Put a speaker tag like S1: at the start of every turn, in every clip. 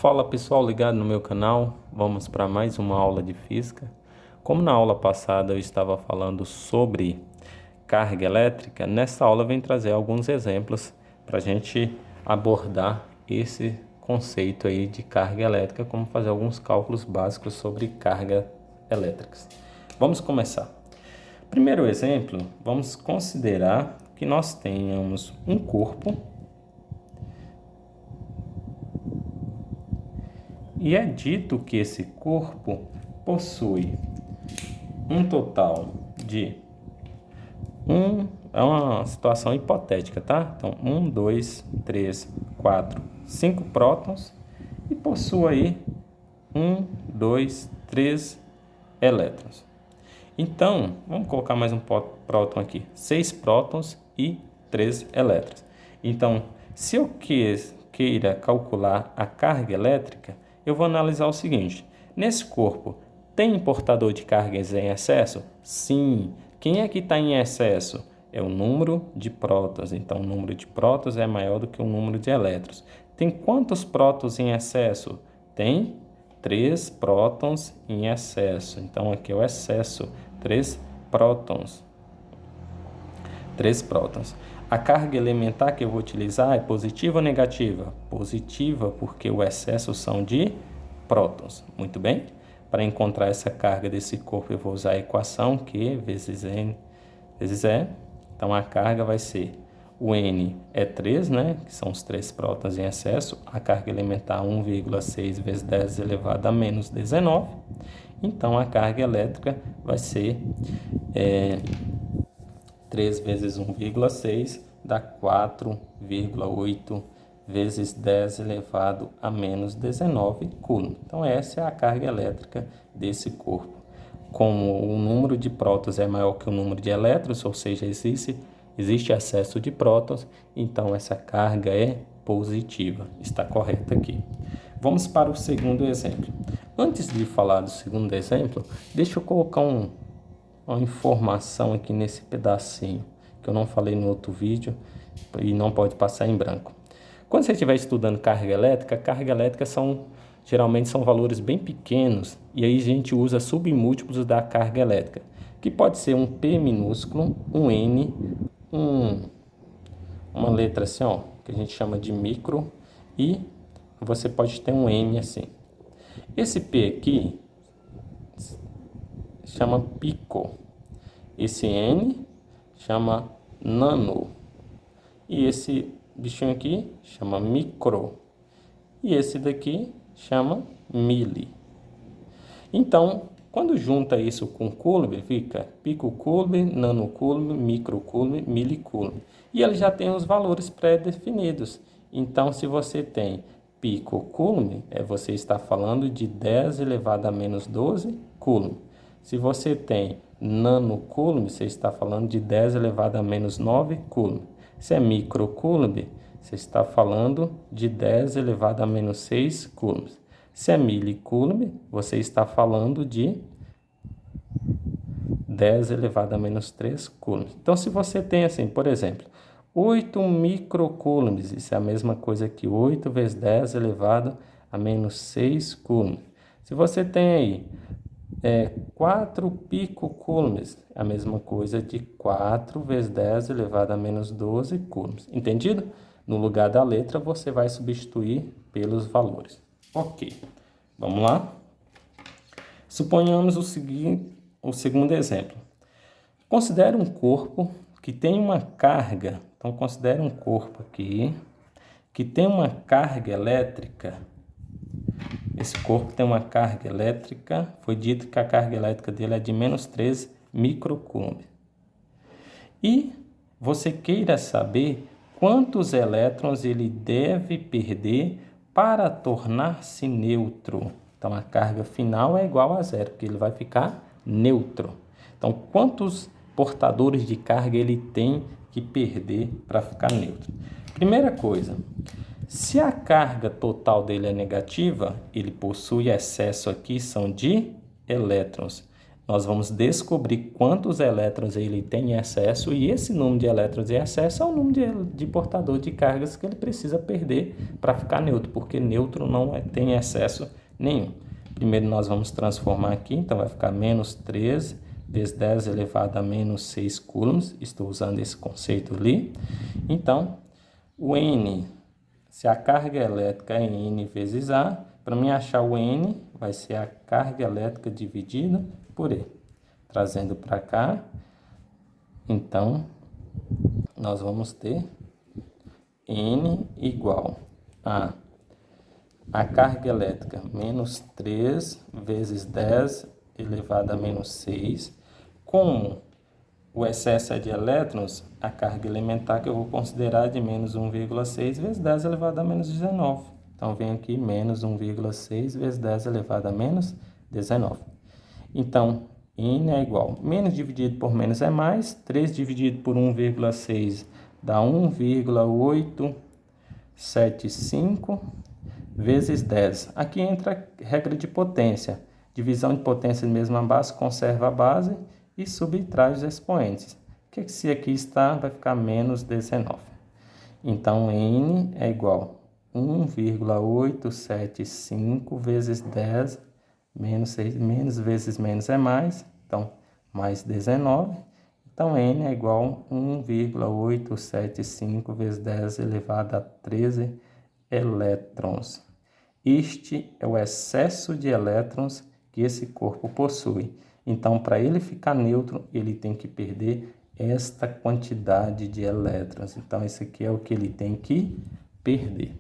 S1: Fala pessoal ligado no meu canal, vamos para mais uma aula de física. Como na aula passada eu estava falando sobre carga elétrica, nessa aula eu venho trazer alguns exemplos para a gente abordar esse conceito aí de carga elétrica, como fazer alguns cálculos básicos sobre carga elétricas. Vamos começar. Primeiro exemplo, vamos considerar que nós tenhamos um corpo e é dito que esse corpo possui um total de é uma situação hipotética, tá? Então, 1, 2, 3, 4, 5 prótons e possui aí 1, 2, 3 elétrons. Então, vamos colocar mais um próton aqui, 6 prótons e 3 elétrons. Então, se eu queira calcular a carga elétrica, eu vou analisar o seguinte: nesse corpo, tem portador de cargas em excesso? Sim. Quem é que está em excesso? É o número de prótons. Então, o número de prótons é maior do que o número de elétrons. Tem quantos prótons em excesso? Tem 3 prótons em excesso. Então, aqui é o excesso, 3 prótons. 3 prótons. A carga elementar que eu vou utilizar é positiva ou negativa? Positiva, porque o excesso são de prótons. Muito bem? Para encontrar essa carga desse corpo, eu vou usar a equação Q vezes N vezes E. Então, a carga vai ser, o N é 3, né? Que são os 3 prótons em excesso. A carga elementar 1,6 vezes 10 elevado a menos 19. Então, a carga elétrica vai ser 3 vezes 1,6 dá 4,8 vezes 10 elevado a menos 19 coulomb. Então, essa é a carga elétrica desse corpo. Como o número de prótons é maior que o número de elétrons, ou seja, existe excesso de prótons, então essa carga é positiva. Está correto aqui. Vamos para o segundo exemplo. Antes de falar do segundo exemplo, deixa eu colocar uma informação aqui nesse pedacinho que eu não falei no outro vídeo e não pode passar em branco. Quando você estiver estudando carga elétrica geralmente são valores bem pequenos e aí a gente usa submúltiplos da carga elétrica, que pode ser um P minúsculo, um N, uma letra assim, ó, que a gente chama de micro, e você pode ter um M assim. Esse P aqui chama pico, esse N chama nano, e esse bichinho aqui chama micro, e esse daqui chama mili. Então, quando junta isso com coulomb, fica picocoulomb, nanocoulomb, microcoulomb, milicoulomb. E ele já tem os valores pré-definidos. Então, se você tem picocoulomb, você está falando de 10 elevado a menos 12 coulomb. Se você tem nanocoulomb, você está falando de 10 elevado a menos 9 coulomb. Se é microcoulomb, você está falando de 10 elevado a menos 6 coulombs. Se é milicoulomb, você está falando de 10 elevado a menos 3 coulombs. Então, se você tem assim, por exemplo, 8 microcoulombs, isso é a mesma coisa que 8 vezes 10 elevado a menos 6 coulombs. Se você tem aí 4 picocoulombs, a mesma coisa de 4 vezes 10 elevado a menos 12 coulombs. Entendido? No lugar da letra, você vai substituir pelos valores. Ok, vamos lá? Suponhamos o segundo exemplo. Considere um corpo que tem uma carga. Então, considere um corpo aqui que tem uma carga elétrica. Esse corpo tem uma carga elétrica. Foi dito que a carga elétrica dele é de menos 3 microcoulomb. E você queira saber quantos elétrons ele deve perder para tornar-se neutro. Então, a carga final é igual a zero, porque ele vai ficar neutro. Então, quantos portadores de carga ele tem que perder para ficar neutro? Primeira coisa, se a carga total dele é negativa, ele possui excesso aqui, são de elétrons. nós vamos descobrir quantos elétrons ele tem em excesso, e esse número de elétrons em excesso é o número de portador de cargas que ele precisa perder para ficar neutro, porque neutro não tem excesso nenhum. Primeiro nós vamos transformar aqui, então vai ficar menos 13 vezes 10 elevado a menos 6 coulombs, estou usando esse conceito ali. Então, o N, se a carga elétrica é N vezes A, para mim achar o N, vai ser a carga elétrica dividida por E. Trazendo para cá, então, nós vamos ter N igual a carga elétrica menos 3 vezes 10 elevado a menos 6. Como o excesso é de elétrons, a carga elementar que eu vou considerar é de menos 1,6 vezes 10 elevado a menos 19. Então, vem aqui menos 1,6 vezes 10 elevado a menos 19. Então, N é igual, menos dividido por menos é mais, 3 dividido por 1,6 dá 1,875 vezes 10. Aqui entra a regra de potência. Divisão de potência de mesma base, conserva a base e subtrai os expoentes. O que se aqui está, vai ficar menos 19. Então, N é igual a 1,875 vezes 10 menos 6, menos vezes menos é mais, então mais 19. Então, N é igual a 1,875 vezes 10 elevado a 13 elétrons. Este é o excesso de elétrons que esse corpo possui. Então, para ele ficar neutro, ele tem que perder esta quantidade de elétrons. Então, esse aqui é o que ele tem que perder.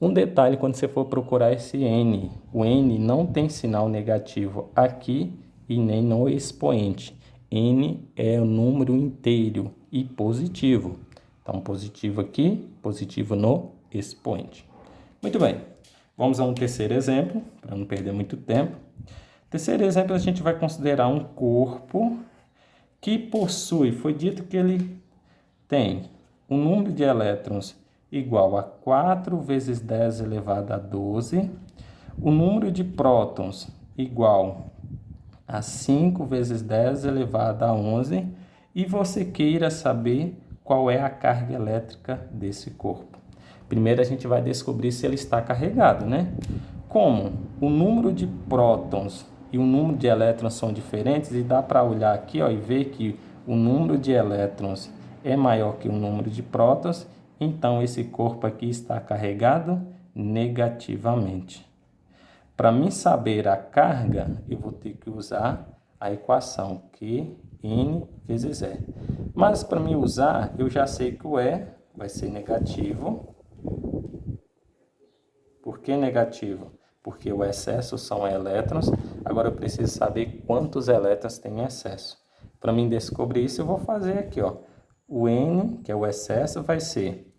S1: Um detalhe quando você for procurar esse N, o N não tem sinal negativo aqui e nem no expoente. N é o número inteiro e positivo. Então, positivo aqui, positivo no expoente. Muito bem, vamos a um terceiro exemplo, para não perder muito tempo. Terceiro exemplo, a gente vai considerar um corpo que possui, foi dito que ele tem um número de elétrons igual a 4 vezes 10 elevado a 12, o número de prótons igual a 5 vezes 10 elevado a 11, e você queira saber qual é a carga elétrica desse corpo. Primeiro a gente vai descobrir se ele está carregado, né? Como o número de prótons e o número de elétrons são diferentes, e dá para olhar aqui, ó, e ver que o número de elétrons é maior que o número de prótons, então esse corpo aqui está carregado negativamente. Para mim saber a carga, eu vou ter que usar a equação Q N vezes E. Mas para mim usar, eu já sei que o E vai ser negativo. Por que negativo? Porque o excesso são elétrons. Agora eu preciso saber quantos elétrons tem em excesso. Para mim descobrir isso, eu vou fazer aqui, ó. O N, que é o excesso, vai ser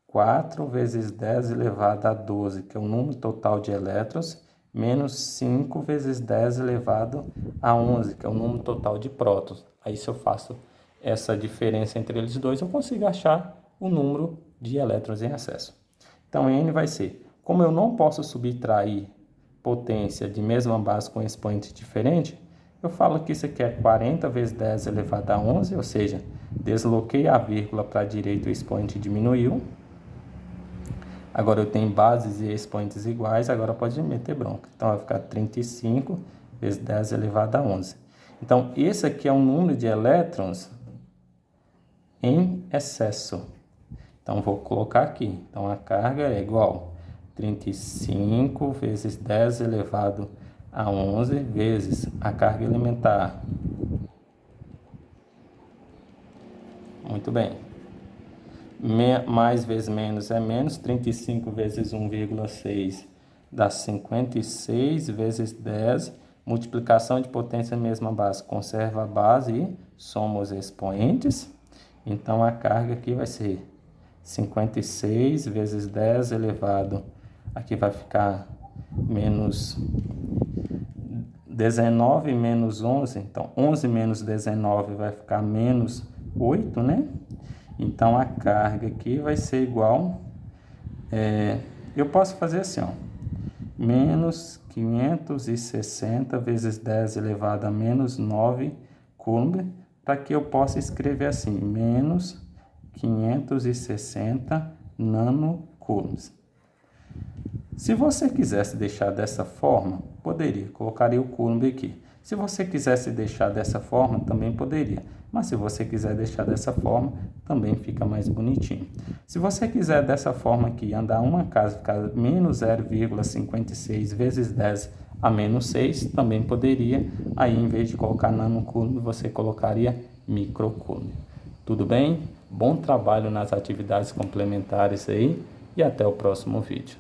S1: 4 vezes 10 elevado a 12, que é o número total de elétrons, menos 5 vezes 10 elevado a 11, que é o número total de prótons. Aí, se eu faço essa diferença entre eles dois, eu consigo achar o número de elétrons em excesso. Então, N vai ser, como eu não posso subtrair potência de mesma base com expoente diferente, eu falo que isso aqui é 40 vezes 10 elevado a 11, ou seja, desloquei a vírgula para a direita, o expoente diminuiu. Agora eu tenho bases e expoentes iguais, agora pode meter bronca. Então vai ficar 35 vezes 10 elevado a 11. Então esse aqui é um número de elétrons em excesso. Então vou colocar aqui. Então a carga é igual a 35 vezes 10 elevado a 11 vezes a carga elementar. Muito bem. Mais vezes menos é menos. 35 vezes 1,6 dá 56 vezes 10. Multiplicação de potência mesma base. Conserva a base e soma os expoentes. Então a carga aqui vai ser 56 vezes 10 elevado. Aqui vai ficar menos 19 menos 11. Então 11 menos 19 vai ficar menos 8, né? Então, a carga aqui vai ser igual, eu posso fazer assim, ó, menos 560 vezes 10 elevado a menos 9 coulomb, para que eu possa escrever assim, menos 560 nanocoulombs. Se você quisesse deixar dessa forma, poderia, colocaria o coulomb aqui. Se você quisesse deixar dessa forma, também poderia. Mas se você quiser deixar dessa forma, também fica mais bonitinho. Se você quiser dessa forma aqui, andar uma casa, ficar menos 0,56 vezes 10 a menos 6, também poderia. Aí, em vez de colocar nanocoulomb, você colocaria microcoulomb. Tudo bem? Bom trabalho nas atividades complementares aí e até o próximo vídeo.